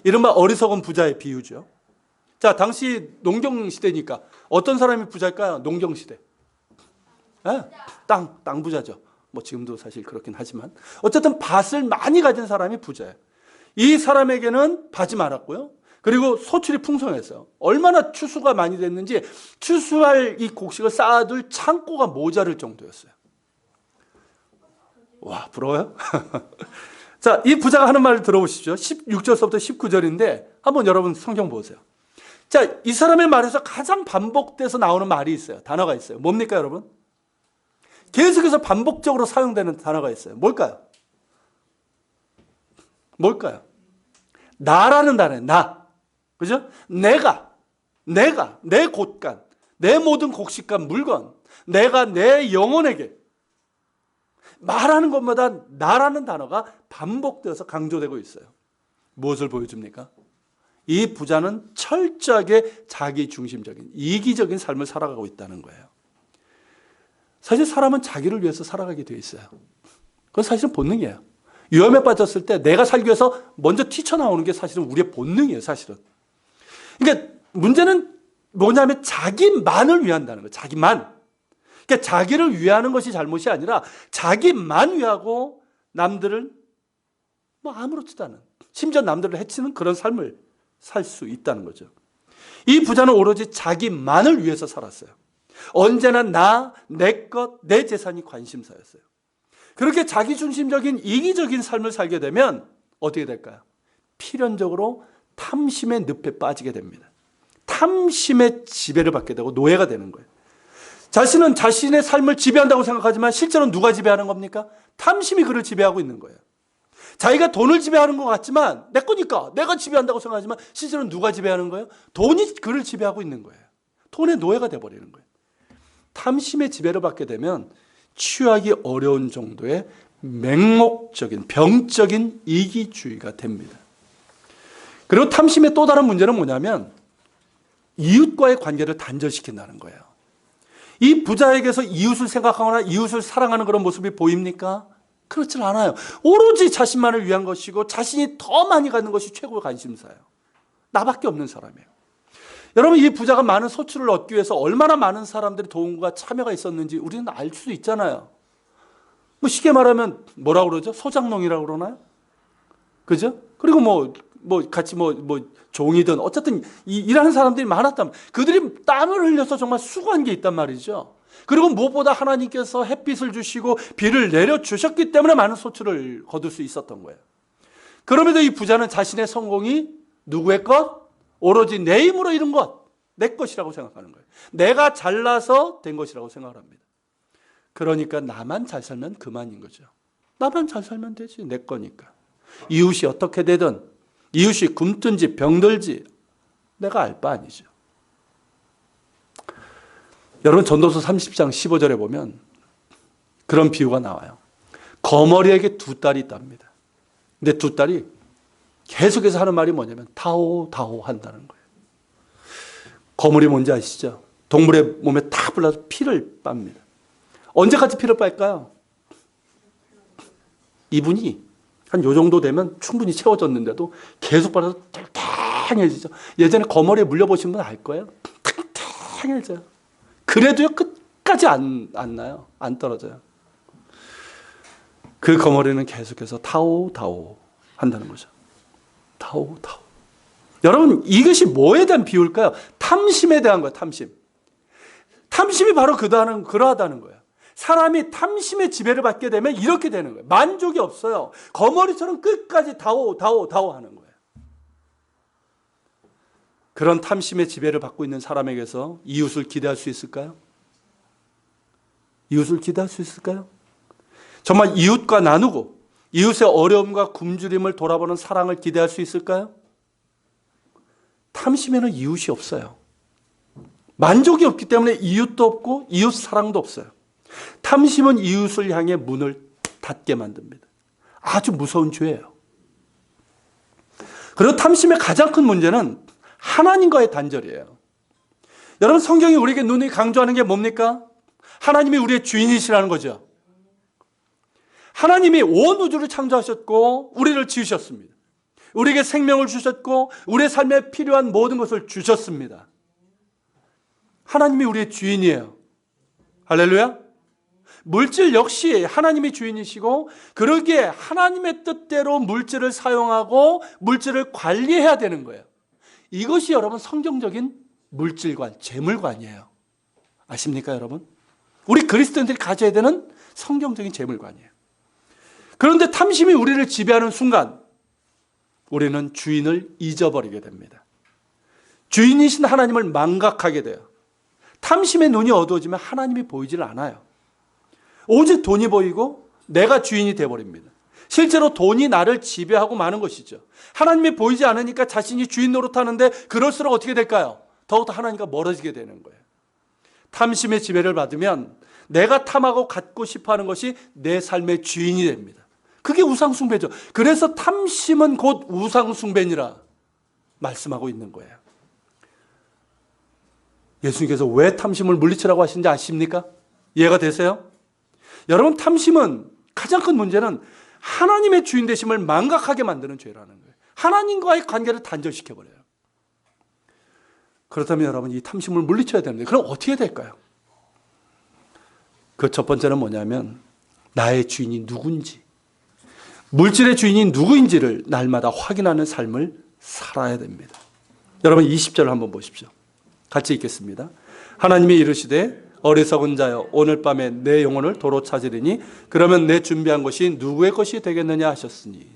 이른바 어리석은 부자의 비유죠. 자, 당시 농경시대니까 어떤 사람이 부자일까요? 농경시대. 네? 땅 부자죠. 뭐 지금도 사실 그렇긴 하지만 어쨌든 밭을 많이 가진 사람이 부자예요. 이 사람에게는 밭이 많았고요. 그리고 소출이 풍성했어요. 얼마나 추수가 많이 됐는지 추수할 이 곡식을 쌓아둘 창고가 모자랄 정도였어요. 와, 부러워요? 자, 이 부자가 하는 말을 들어보시죠. 16절서부터 19절인데 한번 여러분 성경 보세요. 자, 이 사람의 말에서 가장 반복돼서 나오는 말이 있어요. 단어가 있어요. 뭡니까, 여러분? 계속해서 반복적으로 사용되는 단어가 있어요. 뭘까요? 뭘까요? 나라는 단어예요. 나. 그죠? 내가, 내 곳간, 내 모든 곡식간 물건, 내가 내 영혼에게 말하는 것마다 나라는 단어가 반복되어서 강조되고 있어요. 무엇을 보여줍니까? 이 부자는 철저하게 자기 중심적인 이기적인 삶을 살아가고 있다는 거예요. 사실 사람은 자기를 위해서 살아가게 되어 있어요. 그건 사실은 본능이에요. 위험에 빠졌을 때 내가 살기 위해서 먼저 튀쳐나오는 게 사실은 우리의 본능이에요. 사실은. 그러니까 문제는 뭐냐면 자기만을 위한다는 거예요. 자기만. 그러니까 자기를 위하는 것이 잘못이 아니라 자기만 위하고 남들을 뭐 아무렇지도 않은, 심지어 남들을 해치는 그런 삶을 살 수 있다는 거죠. 이 부자는 오로지 자기만을 위해서 살았어요. 언제나 나, 내 것, 내 재산이 관심사였어요. 그렇게 자기중심적인 이기적인 삶을 살게 되면 어떻게 될까요? 필연적으로 탐심의 늪에 빠지게 됩니다. 탐심의 지배를 받게 되고 노예가 되는 거예요. 자신은 자신의 삶을 지배한다고 생각하지만 실제로는 누가 지배하는 겁니까? 탐심이 그를 지배하고 있는 거예요. 자기가 돈을 지배하는 것 같지만 내 거니까 내가 지배한다고 생각하지만 실제로는 누가 지배하는 거예요? 돈이 그를 지배하고 있는 거예요. 돈의 노예가 돼버리는 거예요. 탐심의 지배를 받게 되면 취하기 어려운 정도의 맹목적인 병적인 이기주의가 됩니다. 그리고 탐심의 또 다른 문제는 뭐냐면 이웃과의 관계를 단절시킨다는 거예요. 이 부자에게서 이웃을 생각하거나 이웃을 사랑하는 그런 모습이 보입니까? 그렇지 않아요. 오로지 자신만을 위한 것이고 자신이 더 많이 갖는 것이 최고의 관심사예요. 나밖에 없는 사람이에요. 여러분, 이 부자가 많은 소출을 얻기 위해서 얼마나 많은 사람들의 도움과 참여가 있었는지 우리는 알 수 있잖아요. 뭐 쉽게 말하면 뭐라고 그러죠? 소장농이라고 그러나요? 그죠? 그리고 같이 종이든 어쨌든 일하는 사람들이 많았다면 그들이 땀을 흘려서 정말 수고한 게 있단 말이죠. 그리고 무엇보다 하나님께서 햇빛을 주시고 비를 내려주셨기 때문에 많은 소출을 거둘 수 있었던 거예요. 그럼에도 이 부자는 자신의 성공이 누구의 것? 오로지 내 힘으로 이룬 것, 내 것이라고 생각하는 거예요. 내가 잘나서 된 것이라고 생각을 합니다. 그러니까 나만 잘 살면 그만인 거죠. 나만 잘 살면 되지, 내 거니까. 이웃이 어떻게 되든 이웃이 굶든지 병들지 내가 알 바 아니죠. 여러분, 전도서 30장 15절에 보면 그런 비유가 나와요. 거머리에게 두 딸이 있답니다. 근데 두 딸이 계속해서 하는 말이 뭐냐면 다오 다오 한다는 거예요. 거물이 뭔지 아시죠? 동물의 몸에 다 불러서 피를 빱니다. 언제까지 피를 빨까요? 이분이 한 요 정도 되면 충분히 채워졌는데도 계속 빨아서 탱탱해지죠. 예전에 거머리에 물려보신 분 알 거예요. 탱탱해져요. 그래도요 끝까지 안 나요. 안 떨어져요. 그 거머리는 계속해서 타오 타오 한다는 거죠. 타오 타오. 여러분, 이것이 뭐에 대한 비유일까요? 탐심에 대한 거예요. 탐심. 탐심이 바로 그러하다는 거예요. 사람이 탐심의 지배를 받게 되면 이렇게 되는 거예요. 만족이 없어요. 거머리처럼 끝까지 다오 다오 다오 하는 거예요. 그런 탐심의 지배를 받고 있는 사람에게서 이웃을 기대할 수 있을까요? 이웃을 기대할 수 있을까요? 정말 이웃과 나누고 이웃의 어려움과 굶주림을 돌아보는 사랑을 기대할 수 있을까요? 탐심에는 이웃이 없어요. 만족이 없기 때문에 이웃도 없고 이웃 사랑도 없어요. 탐심은 이웃을 향해 문을 닫게 만듭니다. 아주 무서운 죄예요. 그리고 탐심의 가장 큰 문제는 하나님과의 단절이에요. 여러분, 성경이 우리에게 눈이 강조하는 게 뭡니까? 하나님이 우리의 주인이시라는 거죠. 하나님이 온 우주를 창조하셨고 우리를 지으셨습니다. 우리에게 생명을 주셨고 우리의 삶에 필요한 모든 것을 주셨습니다. 하나님이 우리의 주인이에요. 할렐루야. 물질 역시 하나님이 주인이시고 그러기에 하나님의 뜻대로 물질을 사용하고 물질을 관리해야 되는 거예요. 이것이 여러분 성경적인 물질관, 재물관이에요. 아십니까 여러분? 우리 그리스도인들이 가져야 되는 성경적인 재물관이에요. 그런데 탐심이 우리를 지배하는 순간 우리는 주인을 잊어버리게 됩니다. 주인이신 하나님을 망각하게 돼요. 탐심의 눈이 어두워지면 하나님이 보이질 않아요. 오직 돈이 보이고 내가 주인이 되어버립니다. 실제로 돈이 나를 지배하고 마는 것이죠. 하나님이 보이지 않으니까 자신이 주인 노릇하는데 그럴수록 어떻게 될까요? 더욱더 하나님과 멀어지게 되는 거예요. 탐심의 지배를 받으면 내가 탐하고 갖고 싶어하는 것이 내 삶의 주인이 됩니다. 그게 우상숭배죠. 그래서 탐심은 곧 우상숭배니라 말씀하고 있는 거예요. 예수님께서 왜 탐심을 물리치라고 하시는지 아십니까? 이해가 되세요? 여러분, 탐심은 가장 큰 문제는 하나님의 주인 되심을 망각하게 만드는 죄라는 거예요. 하나님과의 관계를 단절시켜버려요. 그렇다면 여러분, 이 탐심을 물리쳐야 되는데 그럼 어떻게 될까요? 그 첫 번째는 뭐냐면 나의 주인이 누군지, 물질의 주인이 누구인지를 날마다 확인하는 삶을 살아야 됩니다. 여러분 20절 한번 보십시오. 같이 읽겠습니다. 하나님이 이르시되 어리석은 자여 오늘 밤에 내 영혼을 도로 찾으리니 그러면 내 준비한 것이 누구의 것이 되겠느냐 하셨으니.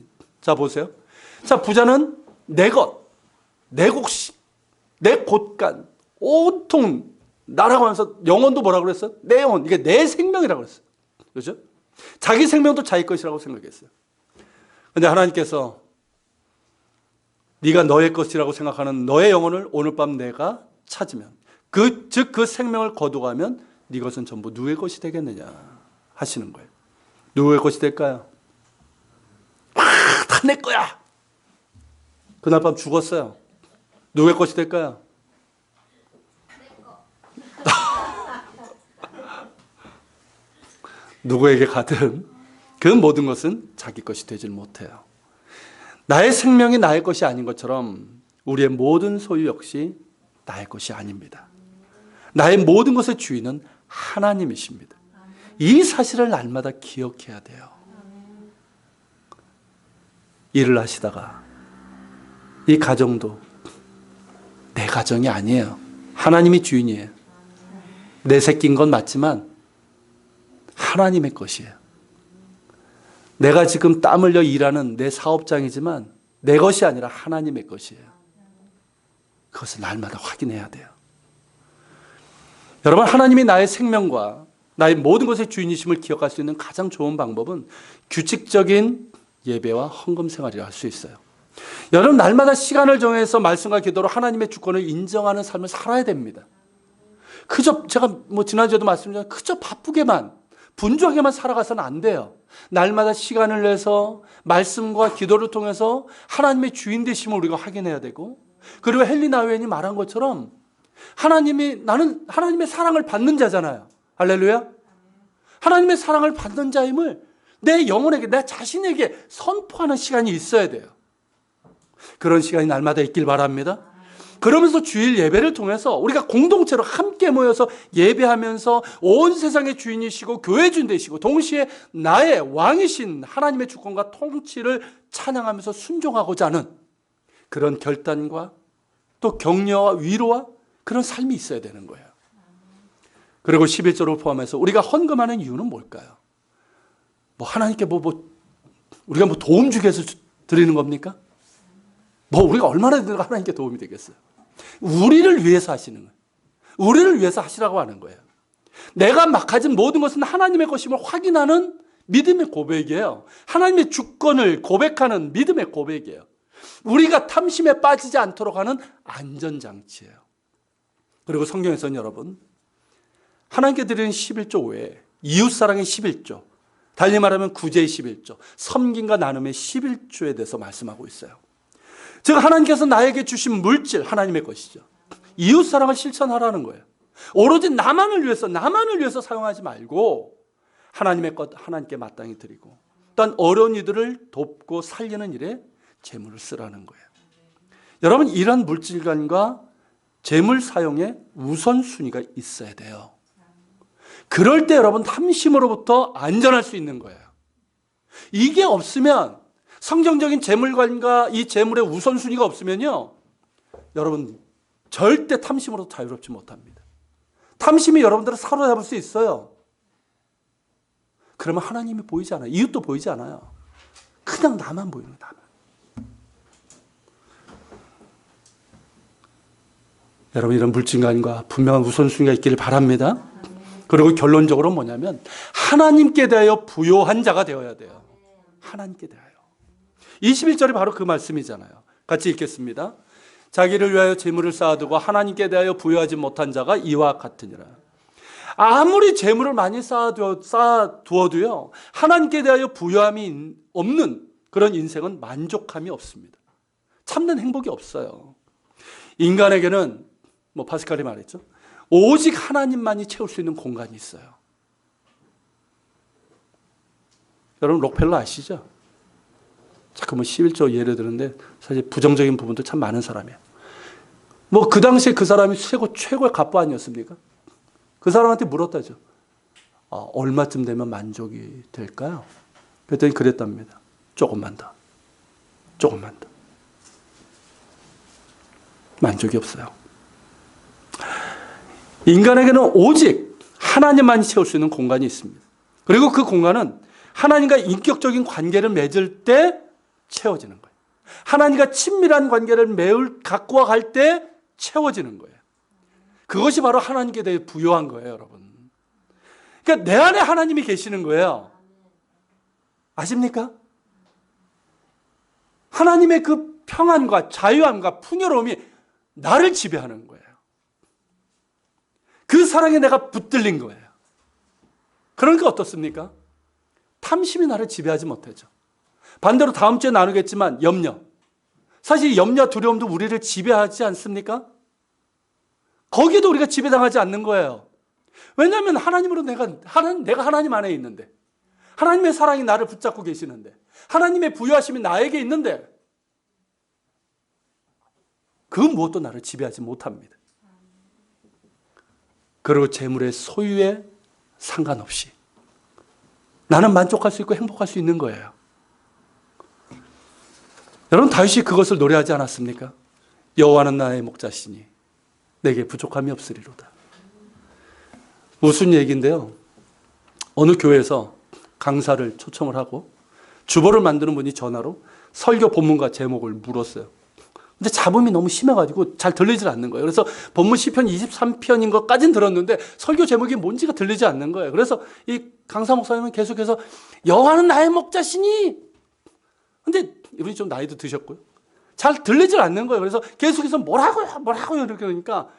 자 보세요. 자 부자는 내 것, 내 곡식, 내 곳간 온통 나라고 하면서 영혼도 뭐라고 그랬어요? 내 영혼, 이게 내 생명이라고 그랬어요. 그렇죠? 자기 생명도 자기 것이라고 생각했어요. 그런데 하나님께서 네가 너의 것이라고 생각하는 너의 영혼을 오늘 밤 내가 찾으면 즉 그 생명을 거두가면 네 것은 전부 누구의 것이 되겠느냐 하시는 거예요. 누구의 것이 될까요? 다 내 거야. 그날 밤 죽었어요. 누구의 것이 될까요? 누구에게 가든 그 모든 것은 자기 것이 되질 못해요. 나의 생명이 나의 것이 아닌 것처럼 우리의 모든 소유 역시 나의 것이 아닙니다. 나의 모든 것의 주인은 하나님이십니다. 이 사실을 날마다 기억해야 돼요. 일을 하시다가 이 가정도 내 가정이 아니에요. 하나님이 주인이에요. 내 새끼인 건 맞지만 하나님의 것이에요. 내가 지금 땀 흘려 일하는 내 사업장이지만 내 것이 아니라 하나님의 것이에요. 그것을 날마다 확인해야 돼요. 여러분, 하나님이 나의 생명과 나의 모든 것의 주인이심을 기억할 수 있는 가장 좋은 방법은 규칙적인 예배와 헌금 생활이라 할 수 있어요. 여러분, 날마다 시간을 정해서 말씀과 기도로 하나님의 주권을 인정하는 삶을 살아야 됩니다. 그저 제가 지난주에도 말씀드렸지만 그저 바쁘게만 분주하게만 살아가서는 안 돼요. 날마다 시간을 내서 말씀과 기도를 통해서 하나님의 주인 되심을 우리가 확인해야 되고, 그리고 헨리 나우엔이 말한 것처럼 나는 하나님의 사랑을 받는 자잖아요. 할렐루야. 하나님의 사랑을 받는 자임을 내 영혼에게, 내 자신에게 선포하는 시간이 있어야 돼요. 그런 시간이 날마다 있길 바랍니다. 그러면서 주일 예배를 통해서 우리가 공동체로 함께 모여서 예배하면서 온 세상의 주인이시고 교회 주인 되시고 동시에 나의 왕이신 하나님의 주권과 통치를 찬양하면서 순종하고자 하는 그런 결단과 또 격려와 위로와 그런 삶이 있어야 되는 거예요. 그리고 11조를 포함해서 우리가 헌금하는 이유는 뭘까요? 하나님께 우리가 도움 주기 위해서 드리는 겁니까? 우리가 얼마나 드리고 하나님께 도움이 되겠어요? 우리를 위해서 하시는 거예요. 우리를 위해서 하시라고 하는 거예요. 내가 막 가진 모든 것은 하나님의 것임을 확인하는 믿음의 고백이에요. 하나님의 주권을 고백하는 믿음의 고백이에요. 우리가 탐심에 빠지지 않도록 하는 안전장치예요. 그리고 성경에서는 여러분, 하나님께 드리는 11조 외에 이웃사랑의 11조, 달리 말하면 구제의 11조, 섬김과 나눔의 11조에 대해서 말씀하고 있어요. 즉 하나님께서 나에게 주신 물질, 하나님의 것이죠. 이웃사랑을 실천하라는 거예요. 오로지 나만을 위해서 사용하지 말고 하나님의 것 하나님께 마땅히 드리고, 또한 어려운 이들을 돕고 살리는 일에 재물을 쓰라는 거예요. 여러분, 이런 물질관과 재물 사용에 우선순위가 있어야 돼요. 그럴 때 여러분 탐심으로부터 안전할 수 있는 거예요. 이게 없으면, 성경적인 재물관과 이 재물의 우선순위가 없으면요, 여러분 절대 탐심으로 자유롭지 못합니다. 탐심이 여러분들을 사로잡을 수 있어요. 그러면 하나님이 보이지 않아요. 이웃도 보이지 않아요. 그냥 나만 보이는 거예요. 나만. 여러분, 이런 물질관과 분명한 우선순위가 있기를 바랍니다. 그리고 결론적으로 뭐냐면 하나님께 대하여 부요한 자가 되어야 돼요. 하나님께 대하여. 21절이 바로 그 말씀이잖아요. 같이 읽겠습니다. 자기를 위하여 재물을 쌓아두고 하나님께 대하여 부요하지 못한 자가 이와 같으니라. 아무리 재물을 많이 쌓아두어도요, 하나님께 대하여 부요함이 없는 그런 인생은 만족함이 없습니다. 참는 행복이 없어요. 인간에게는 파스칼이 말했죠. 오직 하나님만이 채울 수 있는 공간이 있어요. 여러분 록펠러 아시죠? 자꾸 11조 예를 드는데 사실 부정적인 부분도 참 많은 사람이에요. 그 당시에 그 사람이 최고의 갑부 아니었습니까? 그 사람한테 물었다죠. 얼마쯤 되면 만족이 될까요? 그랬더니 그랬답니다. 조금만 더. 조금만 더. 만족이 없어요. 인간에게는 오직 하나님만이 채울 수 있는 공간이 있습니다. 그리고 그 공간은 하나님과 인격적인 관계를 맺을 때 채워지는 거예요. 하나님과 친밀한 관계를 갖고 갈 때 채워지는 거예요. 그것이 바로 하나님께 대해 부여한 거예요, 여러분. 그러니까 내 안에 하나님이 계시는 거예요. 아십니까? 하나님의 그 평안과 자유함과 풍요로움이 나를 지배하는 거예요. 그 사랑에 내가 붙들린 거예요. 그러니까 어떻습니까? 탐심이 나를 지배하지 못하죠. 반대로 다음 주에 나누겠지만 염려. 사실 염려, 두려움도 우리를 지배하지 않습니까? 거기에도 우리가 지배당하지 않는 거예요. 왜냐하면 하나님으로 내가 하나님 안에 있는데, 하나님의 사랑이 나를 붙잡고 계시는데, 하나님의 부여하심이 나에게 있는데, 그 무엇도 나를 지배하지 못합니다. 그리고 재물의 소유에 상관없이 나는 만족할 수 있고 행복할 수 있는 거예요. 여러분, 다윗이 그것을 노래하지 않았습니까? 여호와는 나의 목자시니 내게 부족함이 없으리로다. 무슨 얘기인데요? 어느 교회에서 강사를 초청을 하고 주보를 만드는 분이 전화로 설교 본문과 제목을 물었어요. 근데 잡음이 너무 심해가지고 잘 들리질 않는 거예요. 그래서 본문 시편 23편인 것까지는 들었는데 설교 제목이 뭔지가 들리지 않는 거예요. 그래서 이 강사 목사님은 계속해서 여호와는 나의 목자시니, 근데 이분이 좀 나이도 드셨고요, 잘 들리질 않는 거예요. 그래서 계속해서 뭐라고요 이렇게 그러니까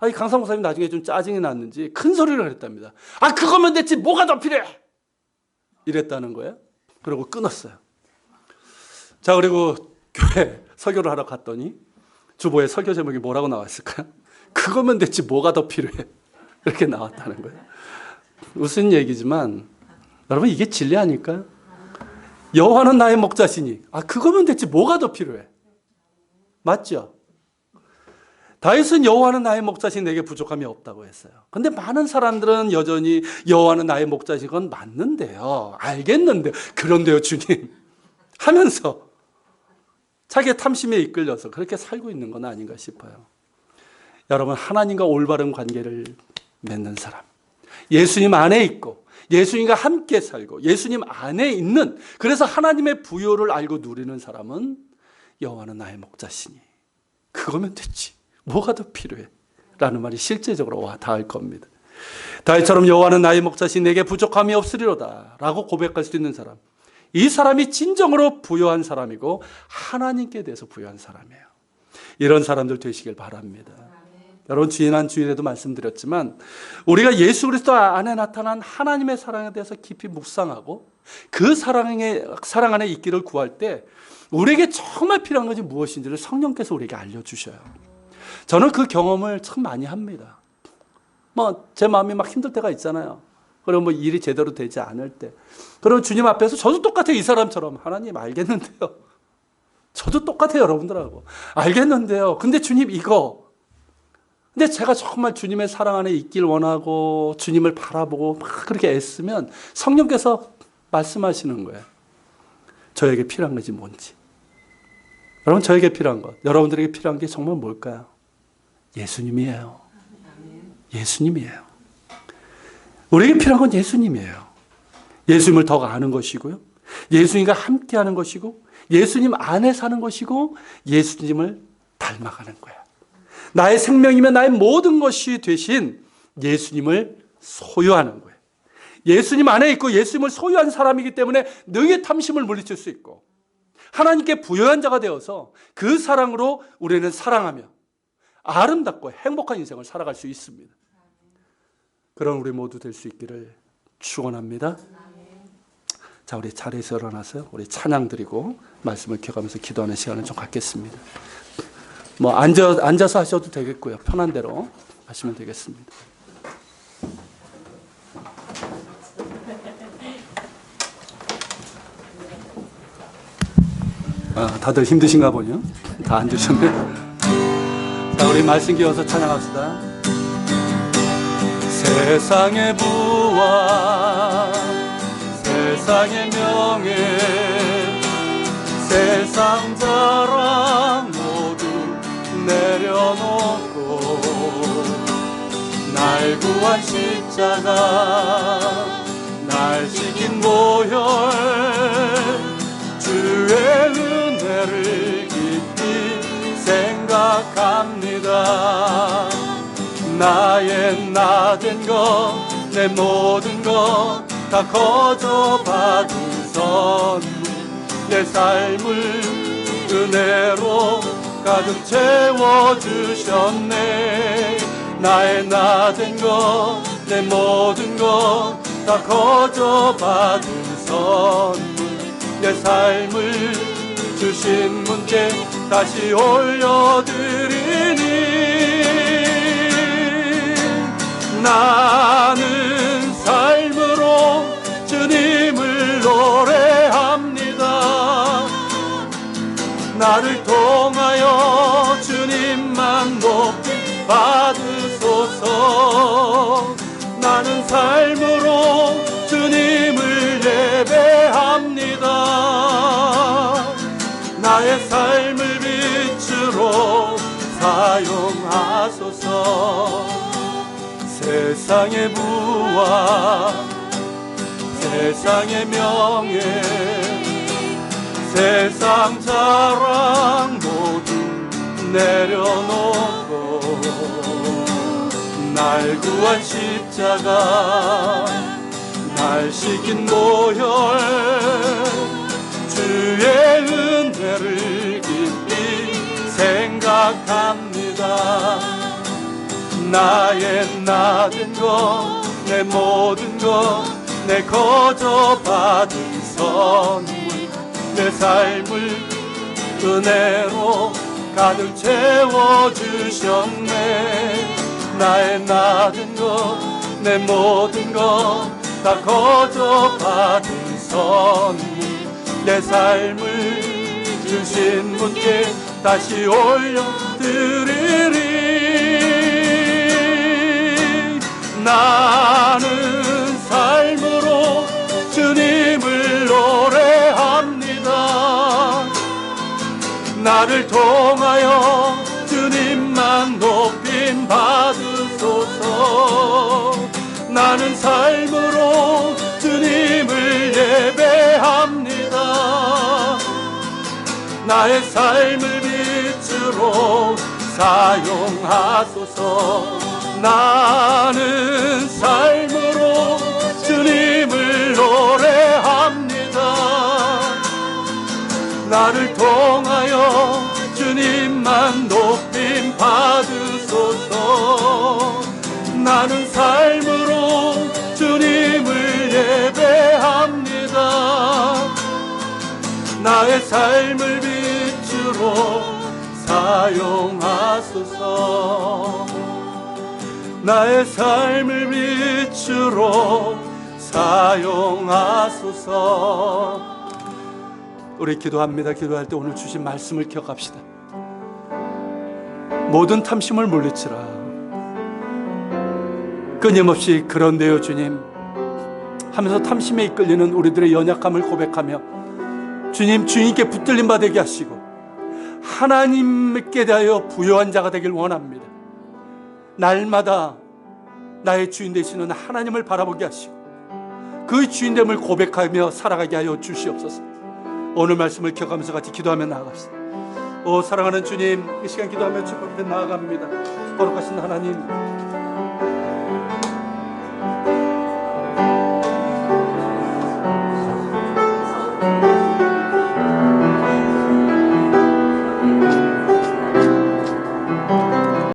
이 강사 목사님 나중에 좀 짜증이 났는지 큰 소리를 했답니다. 그거면 됐지 뭐가 더 필요해, 이랬다는 거예요. 그리고 끊었어요. 자, 그리고 교회 설교를 하러 갔더니 주보에 설교 제목이 뭐라고 나왔을까요? 그거면 됐지 뭐가 더 필요해, 이렇게 나왔다는 거예요. 무슨 얘기지만 여러분, 이게 진리 아닐까요? 여호와는 나의 목자시니 그거면 됐지 뭐가 더 필요해, 맞죠? 다윗은 여호와는 나의 목자시니 내게 부족함이 없다고 했어요. 근데 많은 사람들은 여전히 여호와는 나의 목자시니 건 맞는데요, 알겠는데, 그런데요 주님 하면서 자기의 탐심에 이끌려서 그렇게 살고 있는 건 아닌가 싶어요. 여러분, 하나님과 올바른 관계를 맺는 사람, 예수님 안에 있고 예수님과 함께 살고 예수님 안에 있는, 그래서 하나님의 부요를 알고 누리는 사람은 여호와는 나의 목자시니 그거면 됐지 뭐가 더 필요해 라는 말이 실제적으로 와 닿을 겁니다. 다윗처럼 여호와는 나의 목자시니 내게 부족함이 없으리로다 라고 고백할 수 있는 사람, 이 사람이 진정으로 부요한 사람이고 하나님께 대해서 부요한 사람이에요. 이런 사람들 되시길 바랍니다. 여러분, 지난 주일에도 말씀드렸지만 우리가 예수 그리스도 안에 나타난 하나님의 사랑에 대해서 깊이 묵상하고 그 사랑 안에 있기를 구할 때 우리에게 정말 필요한 것이 무엇인지를 성령께서 우리에게 알려주셔요. 저는 그 경험을 참 많이 합니다. 제 마음이 막 힘들 때가 있잖아요. 그리고 일이 제대로 되지 않을 때, 그럼 주님 앞에서 저도 똑같아요. 이 사람처럼 하나님 알겠는데요, 저도 똑같아요 여러분들하고 알겠는데요, 근데 주님 이거, 근데 제가 정말 주님의 사랑 안에 있길 원하고 주님을 바라보고 막 그렇게 애쓰면 성령께서 말씀하시는 거예요. 저에게 필요한 것이 뭔지. 여러분, 저에게 필요한 것, 여러분들에게 필요한 게 정말 뭘까요? 예수님이에요. 예수님이에요. 우리에게 필요한 건 예수님이에요. 예수님을 더 아는 것이고요, 예수님과 함께하는 것이고, 예수님 안에 사는 것이고, 예수님을 닮아가는 거예요. 나의 생명이며 나의 모든 것이 되신 예수님을 소유하는 거예요. 예수님 안에 있고 예수님을 소유한 사람이기 때문에 너의 탐심을 물리칠 수 있고 하나님께 부여한 자가 되어서 그 사랑으로 우리는 사랑하며 아름답고 행복한 인생을 살아갈 수 있습니다. 그런 우리 모두 될 수 있기를 축원합니다. 자, 우리 자리에서 일어나서 우리 찬양 드리고 말씀을 기억하면서 기도하는 시간을 좀 갖겠습니다. 앉아서 하셔도 되겠고요, 편한 대로 하시면 되겠습니다. 다들 힘드신가 보요. 다 앉으셨네요. 자, 우리 말씀 기어서 찬양합시다. 세상의 부와 세상의 명예, 세상 자랑 모두 내려놓고 날 구한 십자가 날 지킨 보혈 주의 은혜를 깊이 생각합니다. 나의 나 된 것 내 모든 것 다 거저 받은 선물 내 삶을 은혜로 가득 채워주셨네. 나의 나 된 것 내 모든 것 다 거저 받은 선물 내 삶을 주신 분께 다시 올려드리니 나는 삶으로 주님을 노래합니다. 나를 통하여 주님만 높이 받으소서. 나는 삶으로 주님을 예배합니다. 나의 삶을 빛으로 사용하소서. 세상의 부와 세상의 명예 세상 자랑 모두 내려놓고 날 구한 십자가 날 시킨 보혈 주의 은혜를 깊이 생각합니다. 나의 나 된 것 내 모든 것 내 거저 받은 선물 내 삶을 은혜로 가득 채워주셨네. 나의 나 된 것 내 모든 것 다 거저 받은 선물 내 삶을 주신 분께 다시 올려드리리. 나는 삶으로 주님을 노래합니다. 나를 통하여 주님만 높임 받으소서. 나는 삶으로 주님을 예배합니다. 나의 삶을 빛으로 사용하소서. 나는 삶으로 주님을 노래합니다. 나를 통하여 주님만 높임 받으소서. 나는 삶으로 주님을 예배합니다. 나의 삶을 빛으로 사용하소서. 나의 삶을 빛으로 사용하소서. 우리 기도합니다. 기도할 때 오늘 주신 말씀을 기억합시다. 모든 탐심을 물리치라. 끊임없이 그런데요 주님 하면서 탐심에 이끌리는 우리들의 연약함을 고백하며 주님 주님께 붙들림 받게 하시고 하나님께 대하여 부요한 자가 되길 원합니다. 날마다 나의 주인 되시는 하나님을 바라보게 하시고 그 주인됨을 고백하며 살아가게 하여 주시옵소서. 오늘 말씀을 기억하면서 같이 기도하며 나아갑시다. 오 사랑하는 주님, 이 시간 기도하며 주님 앞에 나아갑니다. 거룩하신 하나님,